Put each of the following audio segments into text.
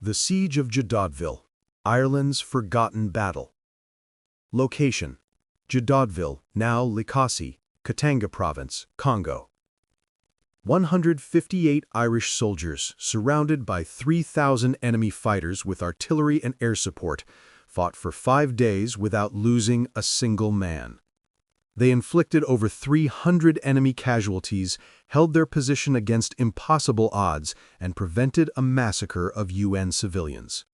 The Siege of Jadotville, Ireland's forgotten battle. Location: Jadotville, now Likasi, Katanga Province, Congo. 158 Irish soldiers, surrounded by 3,000 enemy fighters with artillery and air support, fought for 5 days without losing a single man. They inflicted over 300 enemy casualties, held their position against impossible odds, and prevented a massacre of UN civilians.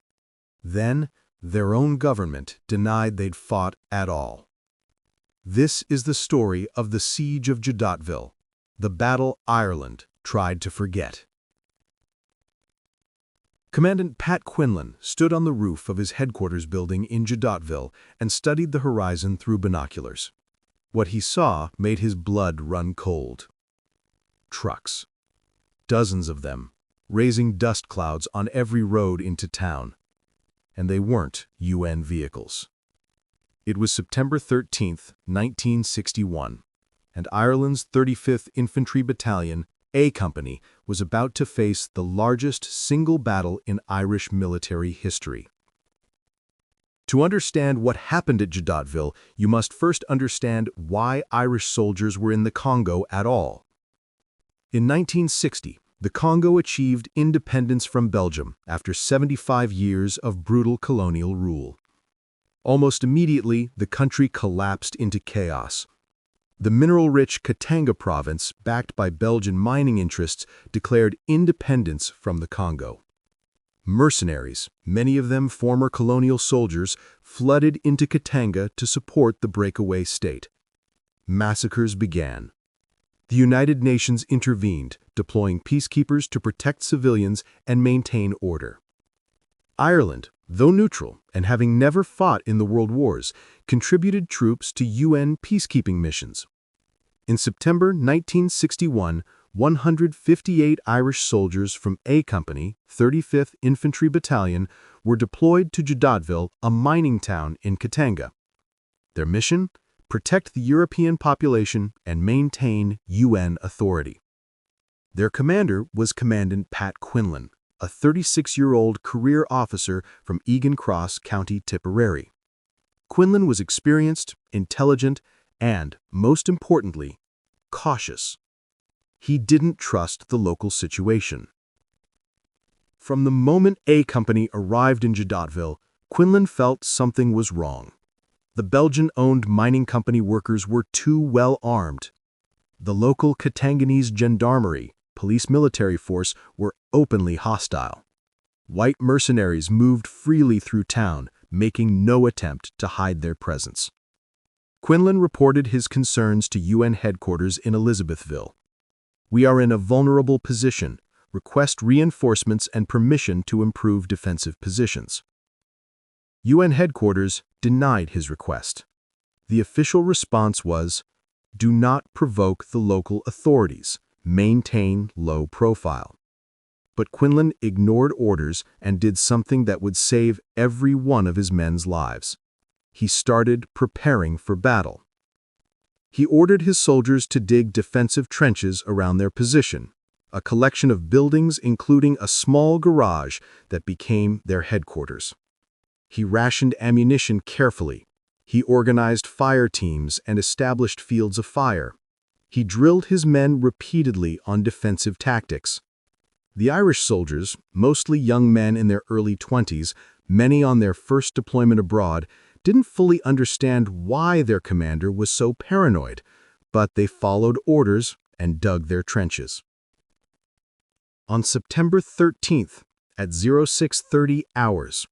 Then, their own government denied they'd fought at all. This is the story of the Siege of Jadotville, the battle Ireland tried to forget. Commandant Pat Quinlan stood on the roof of his headquarters building in Jadotville and studied the horizon through binoculars. What he saw made his blood run cold. Trucks. Dozens of them, raising dust clouds on every road into town. And they weren't UN vehicles. It was September 13, 1961, and Ireland's 35th Infantry Battalion, A Company, was about to face the largest single battle in Irish military history. To understand what happened at Jadotville, you must first understand why Irish soldiers were in the Congo at all. In 1960, the Congo achieved independence from Belgium after 75 years of brutal colonial rule. Almost immediately, the country collapsed into chaos. The mineral-rich Katanga province, backed by Belgian mining interests, declared independence from the Congo. Mercenaries, many of them former colonial soldiers, flooded into Katanga to support the breakaway state. Massacres began. The United Nations intervened, deploying peacekeepers to protect civilians and maintain order. Ireland, though neutral and having never fought in the world wars, contributed troops to UN peacekeeping missions. In September 1961, 158 Irish soldiers from A Company, 35th Infantry Battalion, were deployed to Jadotville, a mining town in Katanga. Their mission? Protect the European population and maintain UN authority. Their commander was Commandant Pat Quinlan, a 36-year-old career officer from Egan Cross, County Tipperary. Quinlan was experienced, intelligent, and, most importantly, cautious. He didn't trust the local situation. From the moment A Company arrived in Jadotville, Quinlan felt something was wrong. The Belgian-owned mining company workers were too well armed. The local Katanganese gendarmerie, police military force, were openly hostile. White mercenaries moved freely through town, making no attempt to hide their presence. Quinlan reported his concerns to UN headquarters in Elizabethville. "We are in a vulnerable position. Request reinforcements and permission to improve defensive positions." UN headquarters denied his request. The official response was, "Do not provoke the local authorities. Maintain low profile." But Quinlan ignored orders and did something that would save every one of his men's lives. He started preparing for battle. He ordered his soldiers to dig defensive trenches around their position, a collection of buildings including a small garage that became their headquarters. He rationed ammunition carefully. He organized fire teams and established fields of fire. He drilled his men repeatedly on defensive tactics. The Irish soldiers, mostly young men in their early 20s, many on their first deployment abroad, didn't fully understand why their commander was so paranoid, but they followed orders and dug their trenches. On September 13th, at 0630 hours,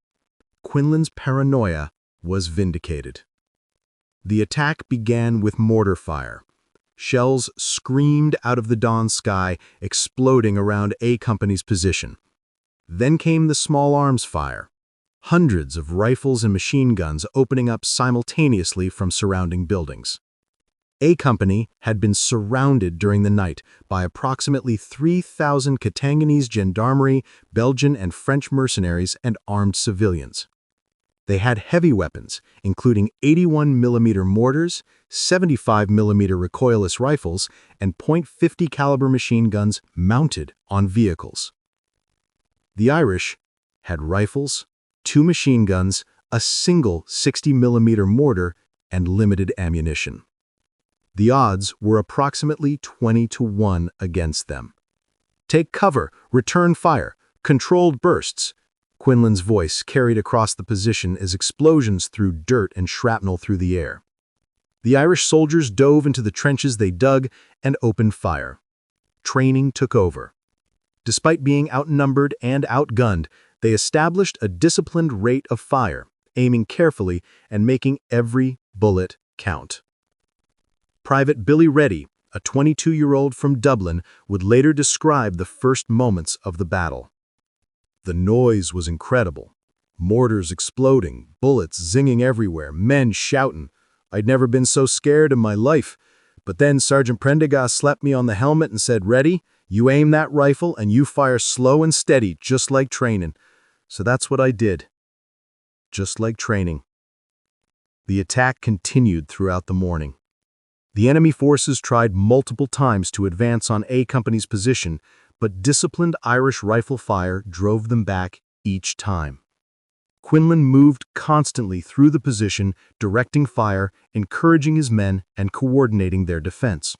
Quinlan's paranoia was vindicated. The attack began with mortar fire. Shells screamed out of the dawn sky, exploding around A Company's position. Then came the small arms fire. Hundreds of rifles and machine guns opening up simultaneously from surrounding buildings. A Company had been surrounded during the night by approximately 3,000 Katanganese gendarmerie, Belgian and French mercenaries, and armed civilians. They had heavy weapons, including 81mm mortars, 75mm recoilless rifles, and .50 caliber machine guns mounted on vehicles. The Irish had rifles, 2 machine guns, a single 60mm mortar, and limited ammunition. The odds were approximately 20-1 against them. "Take cover, return fire, controlled bursts." Quinlan's voice carried across the position as explosions threw dirt and shrapnel through the air. The Irish soldiers dove into the trenches they dug and opened fire. Training took over. Despite being outnumbered and outgunned, they established a disciplined rate of fire, aiming carefully and making every bullet count. Private Billy Reddy, a 22-year-old from Dublin, would later describe the first moments of the battle. "The noise was incredible. Mortars exploding, bullets zinging everywhere, men shouting. I'd never been so scared in my life. But then Sergeant Prendergast slapped me on the helmet and said, 'Ready, you aim that rifle and you fire slow and steady, just like training.' So that's what I did. Just like training." The attack continued throughout the morning. The enemy forces tried multiple times to advance on A Company's position, but disciplined Irish rifle fire drove them back each time. Quinlan moved constantly through the position, directing fire, encouraging his men, and coordinating their defense.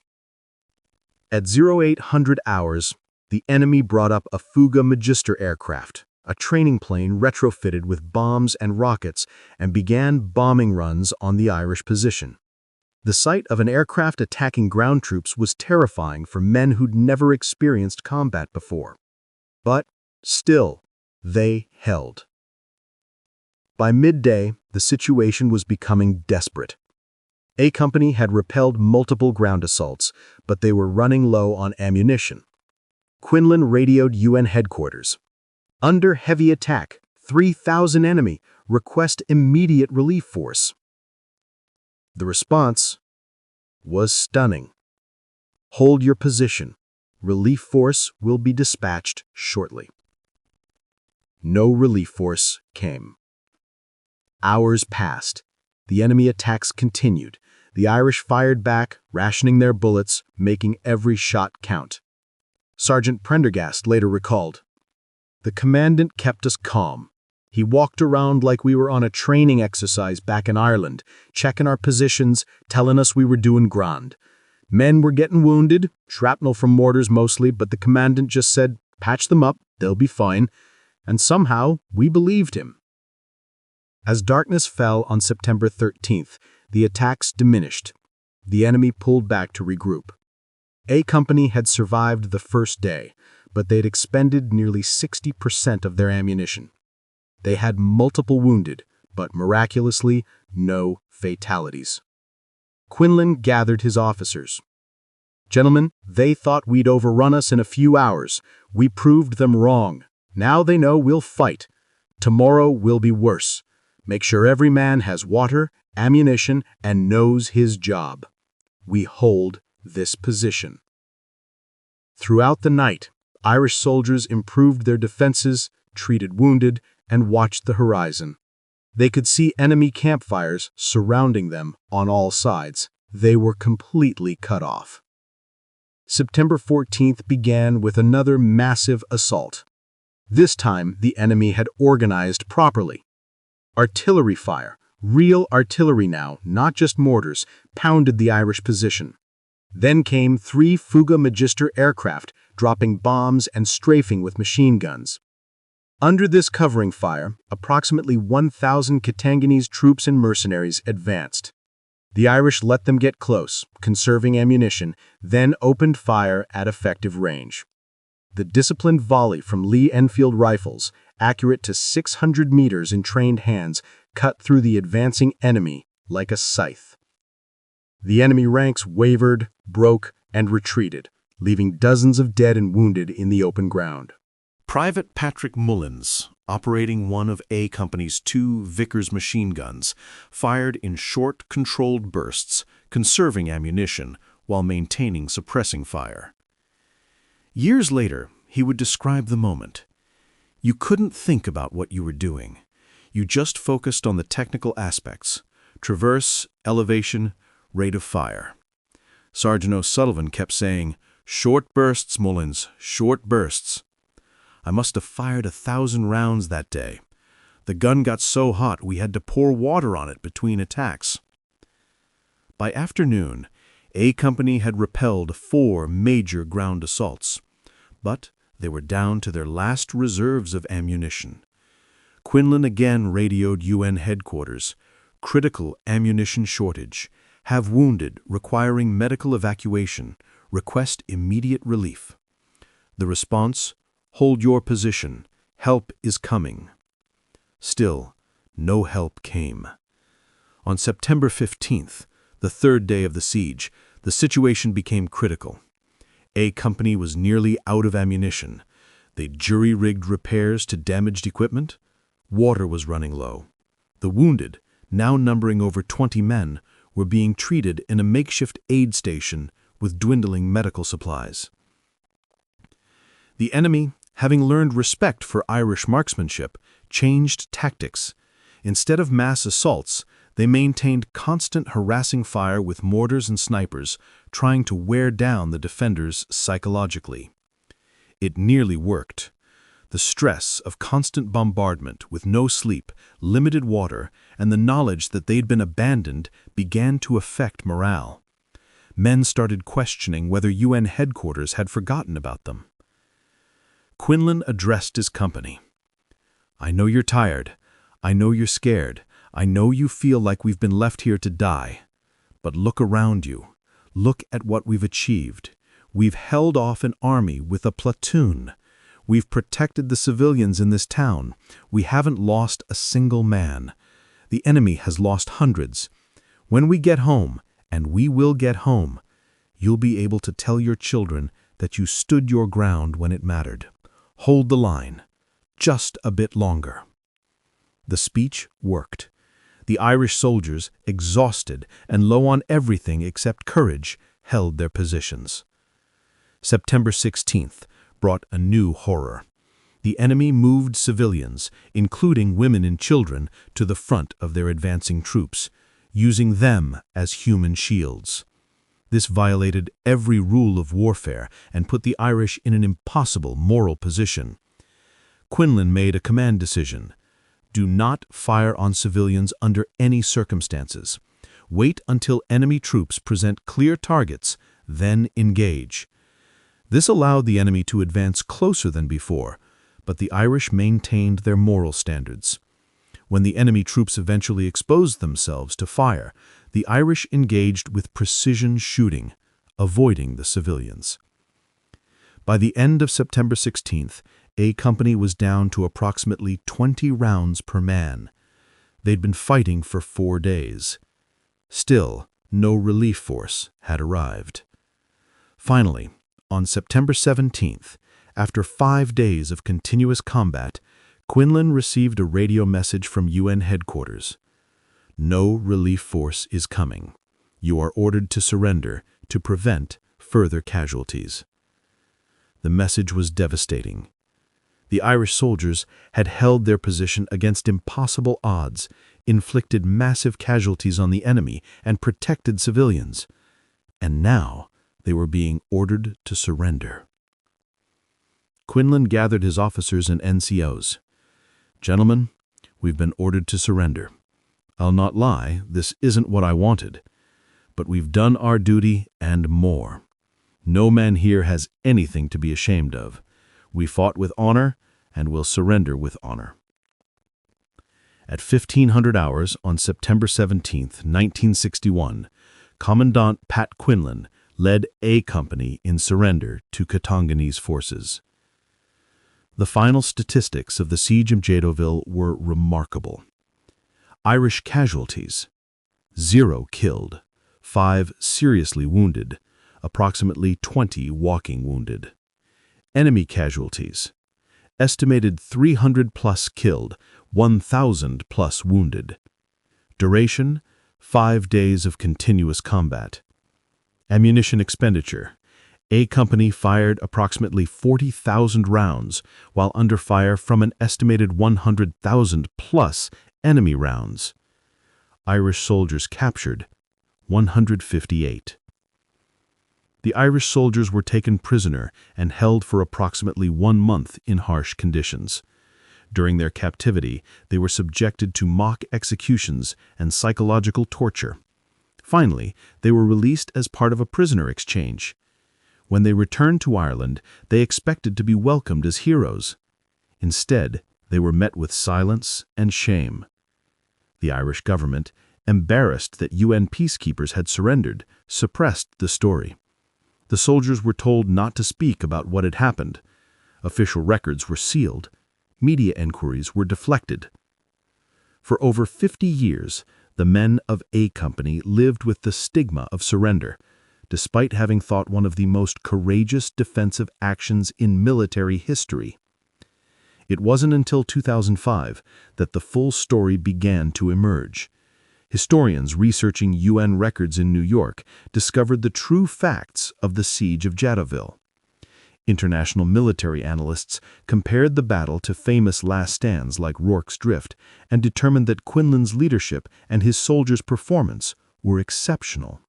At 0800 hours, the enemy brought up a Fuga Magister aircraft, a training plane retrofitted with bombs and rockets, and began bombing runs on the Irish position. The sight of an aircraft attacking ground troops was terrifying for men who'd never experienced combat before. But still, they held. By midday, the situation was becoming desperate. A Company had repelled multiple ground assaults, but they were running low on ammunition. Quinlan radioed UN headquarters. "Under heavy attack, 3,000 enemy, request immediate relief force." The response was stunning. "Hold your position. Relief force will be dispatched shortly." No relief force came. Hours passed. The enemy attacks continued. The Irish fired back, rationing their bullets, making every shot count. Sergeant Prendergast later recalled, "The commandant kept us calm. He walked around like we were on a training exercise back in Ireland, checking our positions, telling us we were doing grand. Men were getting wounded, shrapnel from mortars mostly, but the commandant just said, 'Patch them up, they'll be fine.' And somehow, we believed him." As darkness fell on September 13th, the attacks diminished. The enemy pulled back to regroup. A Company had survived the first day, but they'd expended nearly 60% of their ammunition. They had multiple wounded, but miraculously, no fatalities. Quinlan gathered his officers. "Gentlemen, they thought we'd overrun us in a few hours. We proved them wrong. Now they know we'll fight. Tomorrow will be worse. Make sure every man has water, ammunition, and knows his job. We hold this position." Throughout the night, Irish soldiers improved their defenses, treated wounded, and watched the horizon. They could see enemy campfires surrounding them on all sides. They were completely cut off. September 14th began with another massive assault. This time, the enemy had organized properly. Artillery fire, real artillery now, not just mortars, pounded the Irish position. Then came 3 Fuga Magister aircraft, dropping bombs and strafing with machine guns. Under this covering fire, approximately 1,000 Katanganese troops and mercenaries advanced. The Irish let them get close, conserving ammunition, then opened fire at effective range. The disciplined volley from Lee Enfield rifles, accurate to 600 meters in trained hands, cut through the advancing enemy like a scythe. The enemy ranks wavered, broke, and retreated, leaving dozens of dead and wounded in the open ground. Private Patrick Mullins, operating one of A Company's 2 Vickers machine guns, fired in short, controlled bursts, conserving ammunition while maintaining suppressing fire. Years later, he would describe the moment. "You couldn't think about what you were doing. You just focused on the technical aspects: traverse, elevation, rate of fire." Sergeant O'Sullivan kept saying, "Short bursts, Mullins, short bursts." I must have fired 1,000 rounds that day. The gun got so hot we had to pour water on it between attacks. By afternoon, A Company had repelled 4 major ground assaults, but they were down to their last reserves of ammunition. Quinlan again radioed UN headquarters. Critical ammunition shortage. Have wounded requiring medical evacuation. Request immediate relief. The response: hold your position. Help is coming. Still, no help came. On September 15th, the 3rd day of the siege, the situation became critical. A Company was nearly out of ammunition. They jury-rigged repairs to damaged equipment. Water was running low. The wounded, now numbering over 20 men, were being treated in a makeshift aid station with dwindling medical supplies. The enemy, having learned respect for Irish marksmanship, changed tactics. Instead of mass assaults, they maintained constant harassing fire with mortars and snipers, trying to wear down the defenders psychologically. It nearly worked. The stress of constant bombardment with no sleep, limited water, and the knowledge that they'd been abandoned began to affect morale. Men started questioning whether UN headquarters had forgotten about them. Quinlan addressed his company. I know you're tired. I know you're scared. I know you feel like we've been left here to die. But look around you. Look at what we've achieved. We've held off an army with a platoon. We've protected the civilians in this town. We haven't lost a single man. The enemy has lost hundreds. When we get home, and we will get home, you'll be able to tell your children that you stood your ground when it mattered. Hold the line. Just a bit longer. The speech worked. The Irish soldiers, exhausted and low on everything except courage, held their positions. September 16th brought a new horror. The enemy moved civilians, including women and children, to the front of their advancing troops, using them as human shields. This violated every rule of warfare and put the Irish in an impossible moral position. Quinlan made a command decision. Do not fire on civilians under any circumstances. Wait until enemy troops present clear targets, then engage. This allowed the enemy to advance closer than before, but the Irish maintained their moral standards. When the enemy troops eventually exposed themselves to fire, the Irish engaged with precision shooting, avoiding the civilians. By the end of September 16th, A Company was down to approximately 20 rounds per man. They'd been fighting for 4 days. Still, no relief force had arrived. Finally, on September 17th, after 5 days of continuous combat, Quinlan received a radio message from UN headquarters. No relief force is coming. You are ordered to surrender to prevent further casualties. The message was devastating. The Irish soldiers had held their position against impossible odds, inflicted massive casualties on the enemy, and protected civilians. And now they were being ordered to surrender. Quinlan gathered his officers and NCOs. Gentlemen, we've been ordered to surrender. I'll not lie, this isn't what I wanted. But we've done our duty and more. No man here has anything to be ashamed of. We fought with honor and will surrender with honor. At 1500 hours on September 17, 1961, Commandant Pat Quinlan led A Company in surrender to Katanganese forces. The final statistics of the siege of Jadotville were remarkable. Irish casualties: 0 killed, 5 seriously wounded, approximately 20 walking wounded. Enemy casualties: estimated 300+ killed, 1,000+ wounded. Duration: 5 days of continuous combat. Ammunition expenditure: A Company fired approximately 40,000 rounds, while under fire from an estimated 100,000+ enemy rounds. Irish soldiers captured: 158. The Irish soldiers were taken prisoner and held for approximately 1 month in harsh conditions. During their captivity, they were subjected to mock executions and psychological torture. Finally, they were released as part of a prisoner exchange. When they returned to Ireland, they expected to be welcomed as heroes. Instead, they were met with silence and shame. The Irish government, embarrassed that UN peacekeepers had surrendered, suppressed the story. The soldiers were told not to speak about what had happened. Official records were sealed. Media inquiries were deflected. For over 50 years, the men of A Company lived with the stigma of surrender, despite having thought one of the most courageous defensive actions in military history. It wasn't until 2005 that the full story began to emerge. Historians researching UN records in New York discovered the true facts of the Siege of Jadotville. International military analysts compared the battle to famous last stands like Rorke's Drift and determined that Quinlan's leadership and his soldiers' performance were exceptional.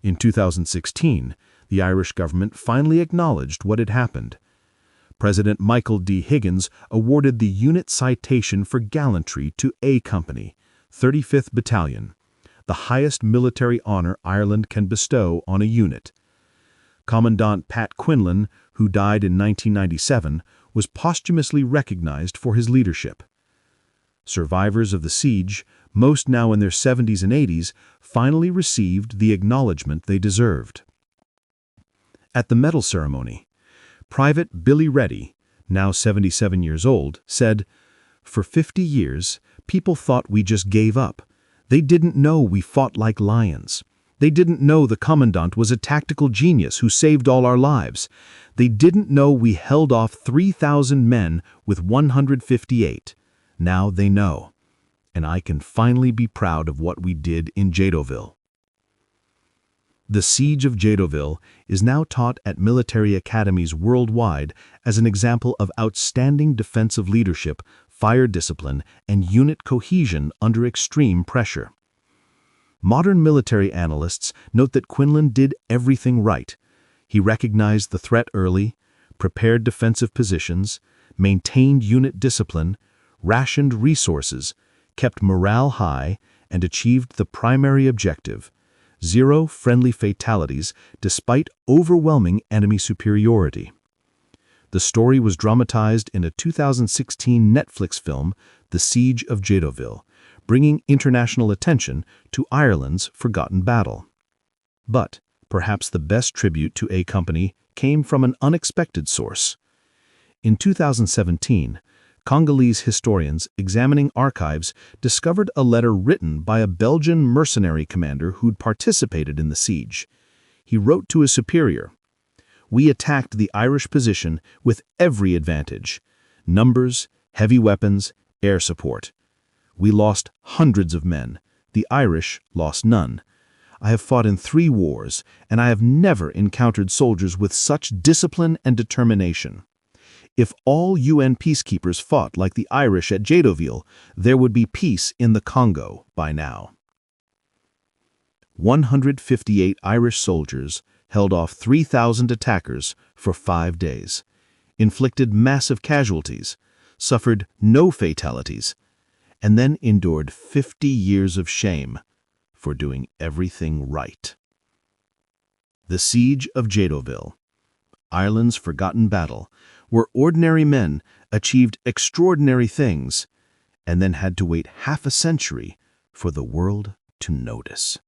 In 2016, the Irish government finally acknowledged what had happened. President Michael D. Higgins awarded the Unit Citation for Gallantry to A Company, 35th Battalion, the highest military honor Ireland can bestow on a unit. Commandant Pat Quinlan, who died in 1997, was posthumously recognized for his leadership. Survivors of the siege, most now in their 70s and 80s, finally received the acknowledgement they deserved. At the medal ceremony, Private Billy Reddy, now 77 years old, said, "For 50 years, people thought we just gave up. They didn't know we fought like lions. They didn't know the commandant was a tactical genius who saved all our lives. They didn't know we held off 3,000 men with 158. Now they know. And I can finally be proud of what we did in Jadotville." The Siege of Jadotville is now taught at military academies worldwide as an example of outstanding defensive leadership, fire discipline, and unit cohesion under extreme pressure. Modern military analysts note that Quinlan did everything right. He recognized the threat early, prepared defensive positions, maintained unit discipline, rationed resources, kept morale high, and achieved the primary objective: 0 friendly fatalities despite overwhelming enemy superiority. The story was dramatized in a 2016 Netflix film, The Siege of Jadotville, bringing international attention to Ireland's forgotten battle. But perhaps the best tribute to A Company came from an unexpected source. In 2017, Congolese historians examining archives discovered a letter written by a Belgian mercenary commander who'd participated in the siege. He wrote to his superior, "We attacked the Irish position with every advantage: numbers, heavy weapons, air support. We lost hundreds of men. The Irish lost none. I have fought in 3 wars, and I have never encountered soldiers with such discipline and determination. If all UN peacekeepers fought like the Irish at Jadotville, there would be peace in the Congo by now." 158 Irish soldiers held off 3,000 attackers for 5 days, inflicted massive casualties, suffered no fatalities, and then endured 50 years of shame for doing everything right. The Siege of Jadotville, Ireland's forgotten battle, where ordinary men achieved extraordinary things and then had to wait half a century for the world to notice.